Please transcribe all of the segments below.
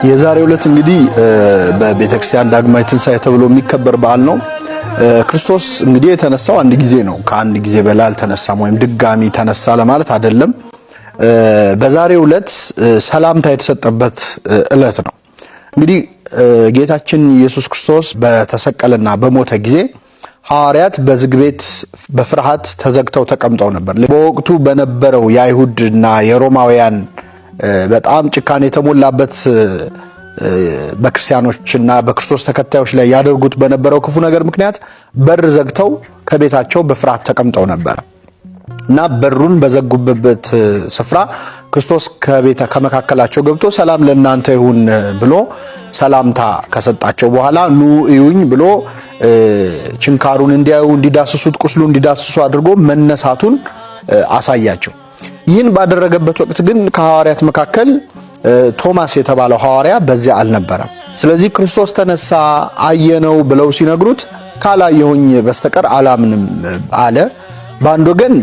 የዛሬው ዕለት እንግዲህ በቤተክርስቲያን ዳግማይ ትንሣኤ ተብሎ የሚከበር በዓል ነው። ክርስቶስ እንግዲህ የተነሳው አንድ ጊዜ ነው። ከአንድ ጊዜ በላይ አልተነሳም፣ ወይም ድጋሚ ተነሳ ለማለት አይደለም። በዛሬው ዕለት ሰላምታ የተሰጠበት ዕለት ነው። እንግዲህ ጌታችን ኢየሱስ ክርስቶስ በተሰቀለና በሞተ ጊዜ ሐዋርያት በዝግ ቤት በፍርሃት ተዘግተው ተቀምጠው ነበር። በወቅቱ በነበረው የአይሁድና የሮማውያን በጣም ጭካኔ የተሞላበት በክርስቲያኖችና በክርስቶስ ተከታዮች ላይ ያደርጉት በነበረው ክፉ ነገር ምክንያት በር ዘግተው ከቤታቸው በፍርሃት ተቀምጠው ነበር እና በሩን በዘጉበት ስፍራ ክርስቶስ ከመካከላቸው ገብቶ ሰላም ለእናንተ ይሁን ብሎ ሰላምታ ከሰጣቸው በኋላ ኑ እዩኝ ብሎ ችንካሩን እንዲያዩ እንዲዳስሱት ቁስሉ እንዲዳስሱ አድርጎ መነሳቱን አሳያቸው። ይህን ባደረገበት ወቅት ግን ከሐዋርያት መካከል ቶማስ የተባለው ሐዋርያ በዚያ አልነበረም። ስለዚህ ክርስቶስ ተነሳ አየነው ብለው ሲነግሩት ካላየሁኝ በስተቀር አላምንም አለ። በአንድ ወገን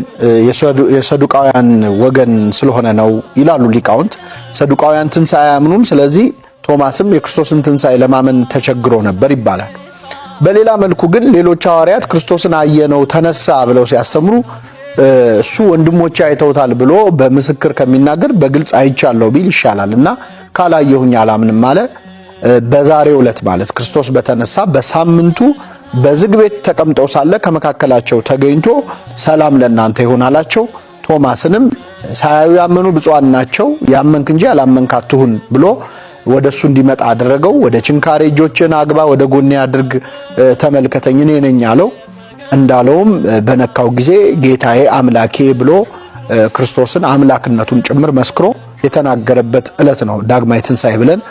የሰዱቃውያን ወገን ስለሆነ ነው ይላሉ ሊቃውንት። ሰዱቃውያን ትንሣኤ አያምኑም። ስለዚህ ቶማስም የክርስቶስን ትንሣኤ ለማመን ተቸግሮ ነበር ይባላል። በሌላ መልኩ ግን ሌሎች ሐዋርያት ክርስቶስን አየነው ተነሳ ብለው ሲያስተምሩ እሱ ወንድሞቼ አይተውታል ብሎ በምስክር ከሚናገር በግልጽ አይቻለሁ ቢል ይሻላልና ካላየሁኝ አላምንም አለ። በዛሬው ዕለት ማለት ክርስቶስ በተነሳ በሳምንቱ በዝግ ቤት ተቀምጠው ሳለ ከመካከላቸው ተገኝቶ ሰላም ለእናንተ ይሁን አላቸው። ቶማስንም ሳያዩ ያመኑ ብፁዓን ናቸው፣ ያመንክ እንጂ ያላመንክ አትሁን ብሎ ወደሱ እንዲመጣ አደረገው። ወደ ችንካሬ እጆችን አግባ፣ ወደ ጎኔ አድርግ፣ ተመልከተኝ እኔ ነኝ አለው። እንዳለውም በነካው ጊዜ ጌታዬ አምላኬ ብሎ ክርስቶስን አምላክነቱን ጭምር መስክሮ የተናገረበት ዕለት ነው ዳግማይ ትንሣኤ ብለን